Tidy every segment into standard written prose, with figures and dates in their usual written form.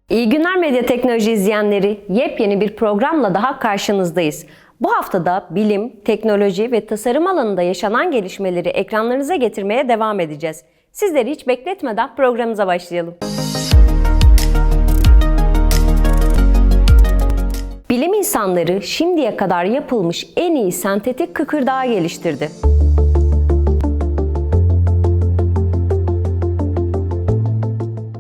İyi günler medya teknoloji izleyenleri. Yepyeni bir programla daha karşınızdayız. Bu haftada bilim, teknoloji ve tasarım alanında yaşanan gelişmeleri ekranlarınıza getirmeye devam edeceğiz. Sizleri hiç bekletmeden programımıza başlayalım. Bilim insanları şimdiye kadar yapılmış en iyi sentetik kıkırdağı geliştirdi.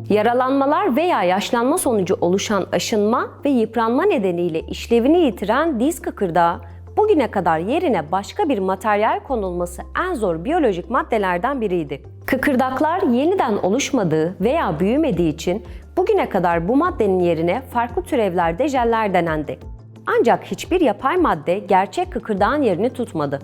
Yaralanmalar veya yaşlanma sonucu oluşan aşınma ve yıpranma nedeniyle işlevini yitiren diz kıkırdağı, bugüne kadar yerine başka bir materyal konulması en zor biyolojik maddelerden biriydi. Kıkırdaklar yeniden oluşmadığı veya büyümediği için bugüne kadar bu maddenin yerine farklı türevlerde jeller denendi. Ancak hiçbir yapay madde gerçek kıkırdağın yerini tutmadı.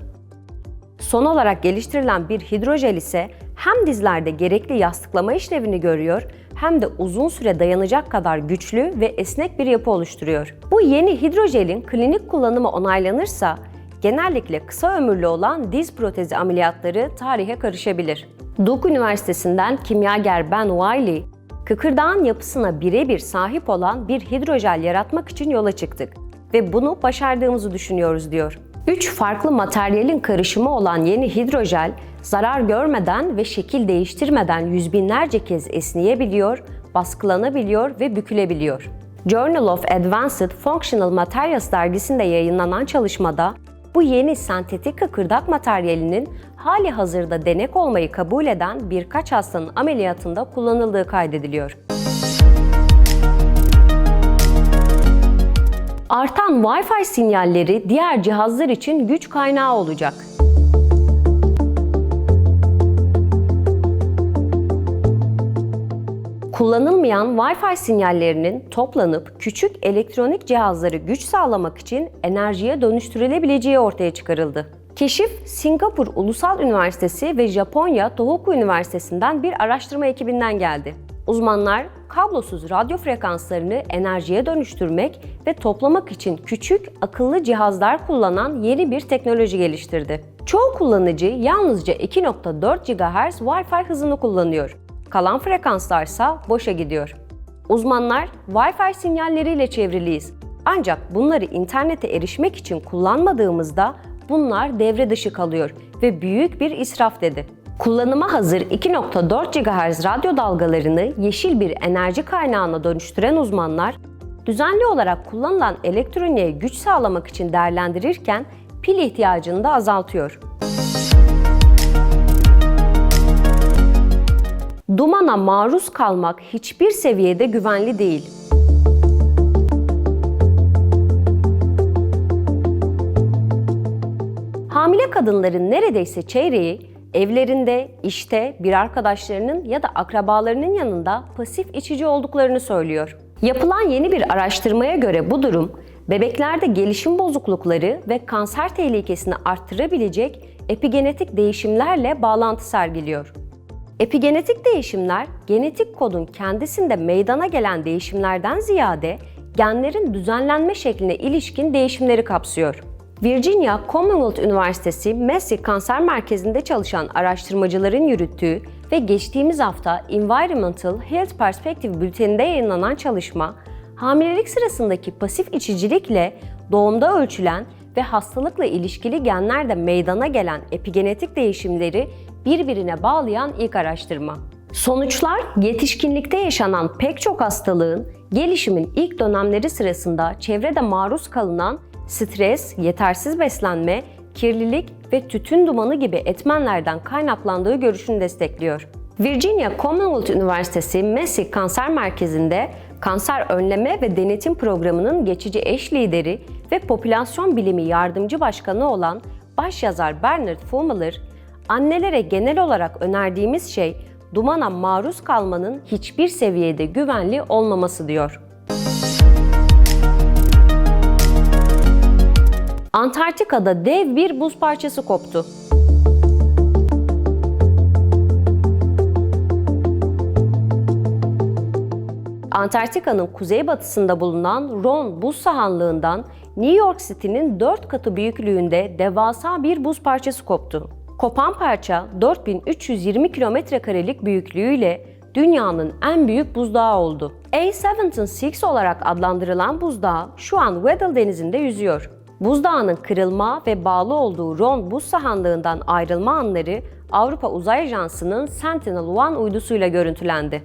Son olarak geliştirilen bir hidrojel ise hem dizlerde gerekli yastıklama işlevini görüyor hem de uzun süre dayanacak kadar güçlü ve esnek bir yapı oluşturuyor. Bu yeni hidrojelin klinik kullanımı onaylanırsa genellikle kısa ömürlü olan diz protezi ameliyatları tarihe karışabilir. Duke Üniversitesi'nden kimyager Ben Wiley, kıkırdağın yapısına birebir sahip olan bir hidrojel yaratmak için yola çıktık ve bunu başardığımızı düşünüyoruz diyor. 3 farklı materyalin karışımı olan yeni hidrojel, zarar görmeden ve şekil değiştirmeden yüz binlerce kez esneyebiliyor, baskılanabiliyor ve bükülebiliyor. Journal of Advanced Functional Materials dergisinde yayınlanan çalışmada, bu yeni sentetik kıkırdak materyalinin hali hazırda denek olmayı kabul eden birkaç hastanın ameliyatında kullanıldığı kaydediliyor. Artan Wi-Fi sinyalleri diğer cihazlar için güç kaynağı olacak. Kullanılmayan Wi-Fi sinyallerinin toplanıp küçük elektronik cihazları güç sağlamak için enerjiye dönüştürülebileceği ortaya çıkarıldı. Keşif, Singapur Ulusal Üniversitesi ve Japonya Tohoku Üniversitesi'nden bir araştırma ekibinden geldi. Uzmanlar, kablosuz radyo frekanslarını enerjiye dönüştürmek ve toplamak için küçük, akıllı cihazlar kullanan yeni bir teknoloji geliştirdi. Çoğu kullanıcı yalnızca 2.4 GHz Wi-Fi hızını kullanıyor. Kalan frekanslarsa boşa gidiyor. Uzmanlar, Wi-Fi sinyalleriyle çevriliyiz. Ancak bunları internete erişmek için kullanmadığımızda bunlar devre dışı kalıyor ve büyük bir israf dedi. Kullanıma hazır 2.4 GHz radyo dalgalarını yeşil bir enerji kaynağına dönüştüren uzmanlar, düzenli olarak kullanılan elektroniğe güç sağlamak için değerlendirirken pil ihtiyacını da azaltıyor. Dumana maruz kalmak hiçbir seviyede güvenli değil. Hamile kadınların neredeyse çeyreği evlerinde, işte, bir arkadaşlarının ya da akrabalarının yanında pasif içici olduklarını söylüyor. Yapılan yeni bir araştırmaya göre bu durum, bebeklerde gelişim bozuklukları ve kanser tehlikesini arttırabilecek epigenetik değişimlerle bağlantı sergiliyor. Epigenetik değişimler, genetik kodun kendisinde meydana gelen değişimlerden ziyade genlerin düzenlenme şekline ilişkin değişimleri kapsıyor. Virginia Commonwealth Üniversitesi Massey Kanser Merkezi'nde çalışan araştırmacıların yürüttüğü ve geçtiğimiz hafta Environmental Health Perspective bülteninde yayınlanan çalışma, hamilelik sırasındaki pasif içicilikle doğumda ölçülen ve hastalıkla ilişkili genlerde meydana gelen epigenetik değişimleri birbirine bağlayan ilk araştırma. Sonuçlar, yetişkinlikte yaşanan pek çok hastalığın gelişimin ilk dönemleri sırasında çevrede maruz kalınan stres, yetersiz beslenme, kirlilik ve tütün dumanı gibi etmenlerden kaynaklandığı görüşünü destekliyor. Virginia Commonwealth Üniversitesi Massey Kanser Merkezi'nde Kanser Önleme ve Denetim Programı'nın geçici eş lideri ve popülasyon bilimi yardımcı başkanı olan başyazar Bernard Fuller, annelere genel olarak önerdiğimiz şey dumana maruz kalmanın hiçbir seviyede güvenli olmaması diyor. Antarktika'da dev bir buz parçası koptu. Antarktika'nın kuzeybatısında bulunan Ross buz sahanlığından New York City'nin 4 katı büyüklüğünde devasa bir buz parçası koptu. Kopan parça 4320 kilometrekarelik büyüklüğüyle dünyanın en büyük buzdağı oldu. A-76 olarak adlandırılan buzdağı şu an Weddell Denizi'nde yüzüyor. Buzdağının kırılma ve bağlı olduğu Ron buz sahanlığından ayrılma anları Avrupa Uzay Ajansı'nın Sentinel-1 uydusuyla görüntülendi.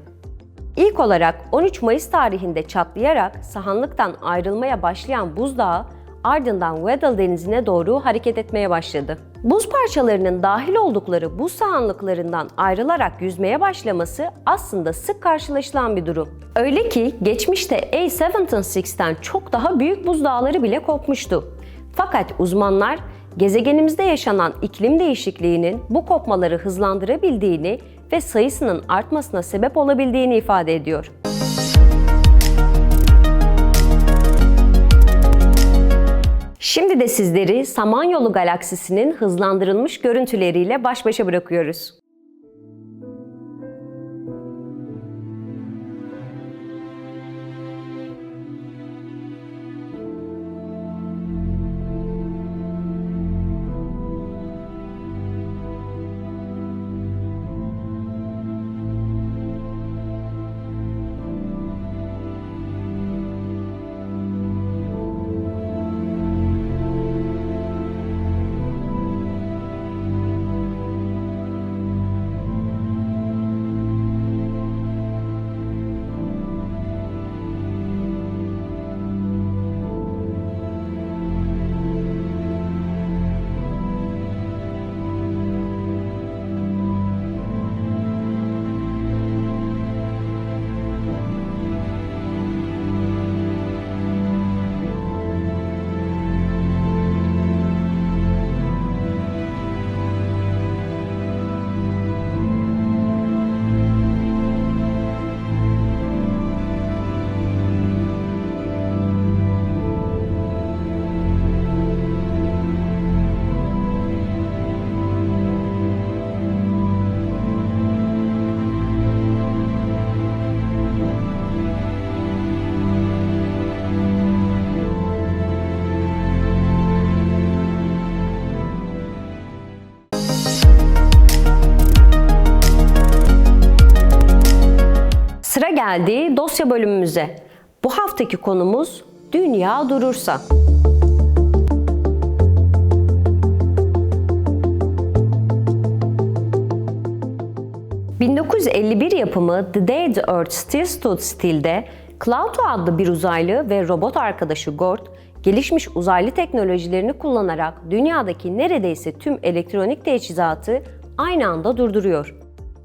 İlk olarak 13 Mayıs tarihinde çatlayarak sahanlıktan ayrılmaya başlayan buzdağı ardından Weddell Denizi'ne doğru hareket etmeye başladı. Buz parçalarının dahil oldukları buz sahanlıklarından ayrılarak yüzmeye başlaması aslında sık karşılaşılan bir durum. Öyle ki geçmişte A-76'ten çok daha büyük buzdağları bile kopmuştu. Fakat uzmanlar gezegenimizde yaşanan iklim değişikliğinin bu kopmaları hızlandırabildiğini ve sayısının artmasına sebep olabildiğini ifade ediyor. Şimdi de sizleri Samanyolu galaksisinin hızlandırılmış görüntüleriyle baş başa bırakıyoruz. Sıra geldi dosya bölümümüze. Bu haftaki konumuz Dünya Durursa. ...1951 yapımı The Day the Earth Still Stood Still'de Clouto adlı bir uzaylı ve robot arkadaşı Gord, gelişmiş uzaylı teknolojilerini kullanarak dünyadaki neredeyse tüm elektronik teçhizatı aynı anda durduruyor.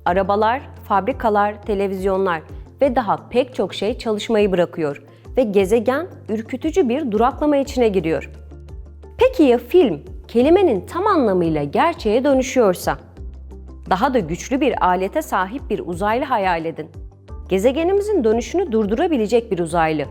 Arabalar, fabrikalar, televizyonlar ve daha pek çok şey çalışmayı bırakıyor ve gezegen ürkütücü bir duraklama içine giriyor. Peki ya film, kelimenin tam anlamıyla gerçeğe dönüşüyorsa? Daha da güçlü bir alete sahip bir uzaylı hayal edin. Gezegenimizin dönüşünü durdurabilecek bir uzaylı.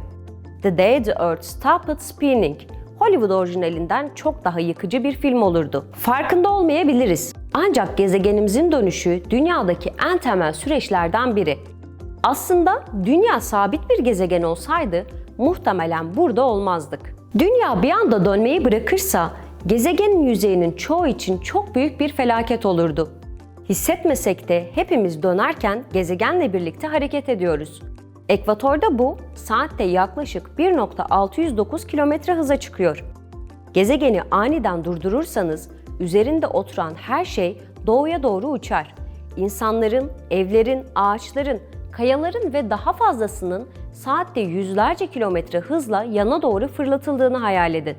The Day the Earth Stopped Spinning, Hollywood orijinalinden çok daha yıkıcı bir film olurdu. Farkında olmayabiliriz. Ancak gezegenimizin dönüşü dünyadaki en temel süreçlerden biri. Aslında dünya sabit bir gezegen olsaydı muhtemelen burada olmazdık. Dünya bir anda dönmeyi bırakırsa gezegenin yüzeyinin çoğu için çok büyük bir felaket olurdu. Hissetmesek de hepimiz dönerken gezegenle birlikte hareket ediyoruz. Ekvatorda bu saatte yaklaşık 1.609 km hıza çıkıyor. Gezegeni aniden durdurursanız üzerinde oturan her şey doğuya doğru uçar. İnsanların, evlerin, ağaçların, kayaların ve daha fazlasının saatte yüzlerce kilometre hızla yana doğru fırlatıldığını hayal edin.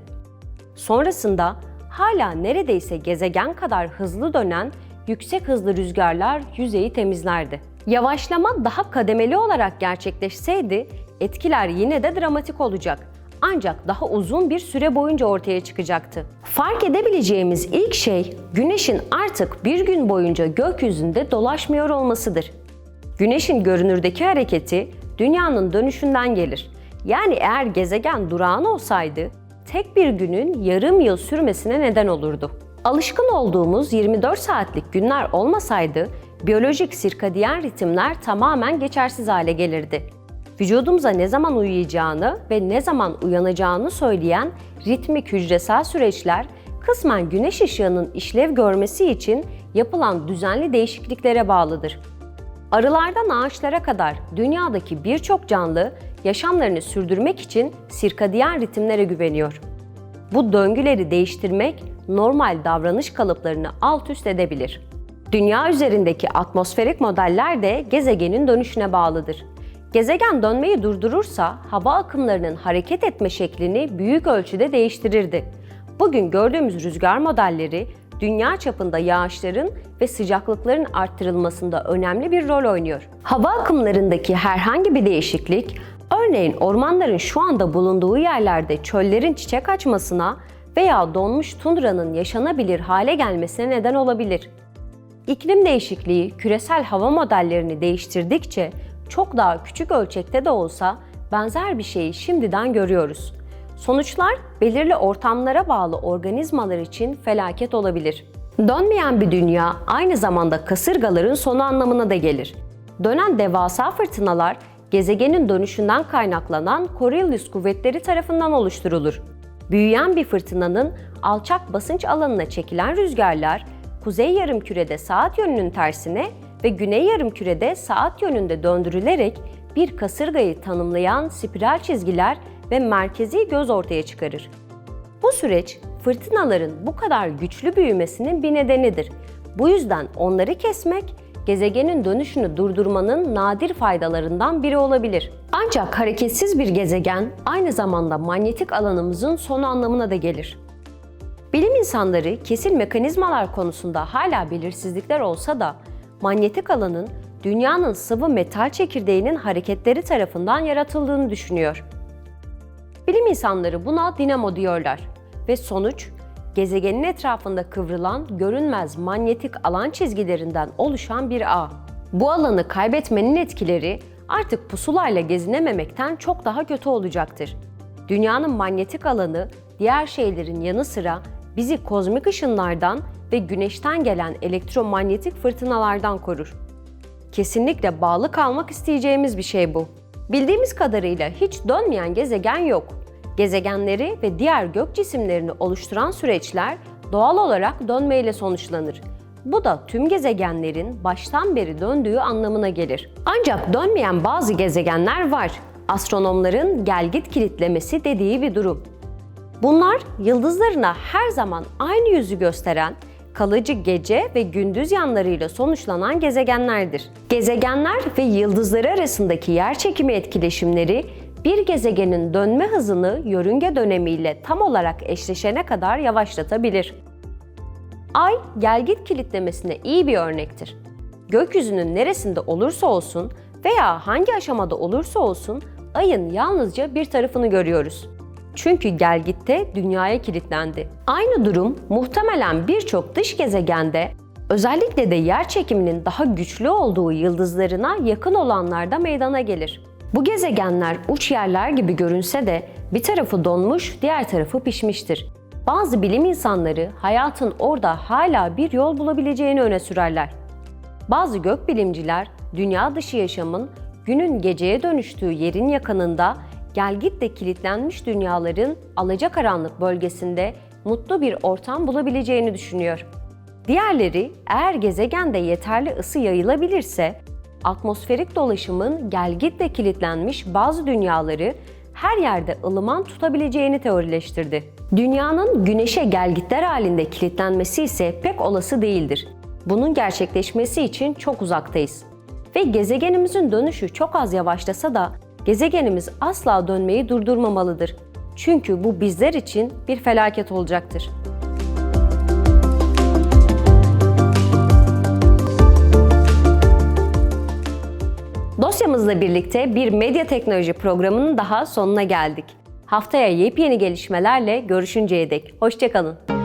Sonrasında hala neredeyse gezegen kadar hızlı dönen yüksek hızlı rüzgarlar yüzeyi temizlerdi. Yavaşlama daha kademeli olarak gerçekleşseydi etkiler yine de dramatik olacak. Ancak daha uzun bir süre boyunca ortaya çıkacaktı. Fark edebileceğimiz ilk şey Güneş'in artık bir gün boyunca gökyüzünde dolaşmıyor olmasıdır. Güneş'in görünürdeki hareketi Dünya'nın dönüşünden gelir. Yani eğer gezegen durağan olsaydı tek bir günün yarım yıl sürmesine neden olurdu. Alışkın olduğumuz 24 saatlik günler olmasaydı biyolojik sirkadiyen ritimler tamamen geçersiz hale gelirdi. Vücudumuza ne zaman uyuyacağını ve ne zaman uyanacağını söyleyen ritmik hücresel süreçler kısmen güneş ışığının işlev görmesi için yapılan düzenli değişikliklere bağlıdır. Arılardan ağaçlara kadar dünyadaki birçok canlı yaşamlarını sürdürmek için sirkadiyen ritimlere güveniyor. Bu döngüleri değiştirmek normal davranış kalıplarını alt üst edebilir. Dünya üzerindeki atmosferik modeller de gezegenin dönüşüne bağlıdır. Gezegen dönmeyi durdurursa hava akımlarının hareket etme şeklini büyük ölçüde değiştirirdi. Bugün gördüğümüz rüzgar modelleri dünya çapında yağışların ve sıcaklıkların arttırılmasında önemli bir rol oynuyor. Hava akımlarındaki herhangi bir değişiklik, örneğin ormanların şu anda bulunduğu yerlerde çöllerin çiçek açmasına veya donmuş tundranın yaşanabilir hale gelmesine neden olabilir. İklim değişikliği küresel hava modellerini değiştirdikçe çok daha küçük ölçekte de olsa benzer bir şeyi şimdiden görüyoruz. Sonuçlar belirli ortamlara bağlı organizmalar için felaket olabilir. Dönmeyen bir dünya aynı zamanda kasırgaların sonu anlamına da gelir. Dönen devasa fırtınalar gezegenin dönüşünden kaynaklanan Coriolis kuvvetleri tarafından oluşturulur. Büyüyen bir fırtınanın alçak basınç alanına çekilen rüzgarlar, kuzey yarımkürede saat yönünün tersine ve güney yarımkürede saat yönünde döndürülerek bir kasırgayı tanımlayan spiral çizgiler ve merkezi göz ortaya çıkarır. Bu süreç fırtınaların bu kadar güçlü büyümesinin bir nedenidir. Bu yüzden onları kesmek, gezegenin dönüşünü durdurmanın nadir faydalarından biri olabilir. Ancak hareketsiz bir gezegen aynı zamanda manyetik alanımızın sonu anlamına da gelir. Bilim insanları kesin mekanizmalar konusunda hala belirsizlikler olsa da manyetik alanın dünyanın sıvı metal çekirdeğinin hareketleri tarafından yaratıldığını düşünüyor. Bilim insanları buna dinamo diyorlar ve sonuç, gezegenin etrafında kıvrılan görünmez manyetik alan çizgilerinden oluşan bir ağ. Bu alanı kaybetmenin etkileri artık pusulayla gezinememekten çok daha kötü olacaktır. Dünyanın manyetik alanı diğer şeylerin yanı sıra bizi kozmik ışınlardan ve güneşten gelen elektromanyetik fırtınalardan korur. Kesinlikle bağlı kalmak isteyeceğimiz bir şey bu. Bildiğimiz kadarıyla hiç dönmeyen gezegen yok. Gezegenleri ve diğer gök cisimlerini oluşturan süreçler doğal olarak dönmeyle sonuçlanır. Bu da tüm gezegenlerin baştan beri döndüğü anlamına gelir. Ancak dönmeyen bazı gezegenler var. Astronomların gelgit kilitlemesi dediği bir durum. Bunlar yıldızlarına her zaman aynı yüzü gösteren, kalıcı gece ve gündüz yanlarıyla sonuçlanan gezegenlerdir. Gezegenler ve yıldızları arasındaki yerçekimi etkileşimleri bir gezegenin dönme hızını yörünge dönemiyle tam olarak eşleşene kadar yavaşlatabilir. Ay, gelgit kilitlemesine iyi bir örnektir. Gökyüzünün neresinde olursa olsun veya hangi aşamada olursa olsun Ay'ın yalnızca bir tarafını görüyoruz. Çünkü gelgitte Dünya'ya kilitlendi. Aynı durum muhtemelen birçok dış gezegende, özellikle de yerçekiminin daha güçlü olduğu yıldızlarına yakın olanlarda meydana gelir. Bu gezegenler uç yerler gibi görünse de bir tarafı donmuş, diğer tarafı pişmiştir. Bazı bilim insanları hayatın orada hala bir yol bulabileceğini öne sürerler. Bazı gökbilimciler dünya dışı yaşamın günün geceye dönüştüğü yerin yakınında gelgitle kilitlenmiş dünyaların alacakaranlık bölgesinde mutlu bir ortam bulabileceğini düşünüyor. Diğerleri eğer gezegende yeterli ısı yayılabilirse atmosferik dolaşımın gelgitle kilitlenmiş bazı dünyaları her yerde ılıman tutabileceğini teorileştirdi. Dünyanın Güneş'e gelgitler halinde kilitlenmesi ise pek olası değildir. Bunun gerçekleşmesi için çok uzaktayız. Ve gezegenimizin dönüşü çok az yavaşlasa da gezegenimiz asla dönmeyi durdurmamalıdır. Çünkü bu bizler için bir felaket olacaktır. Dosyamızla birlikte bir medya teknoloji programının daha sonuna geldik. Haftaya yepyeni gelişmelerle görüşünceye dek hoşça kalın.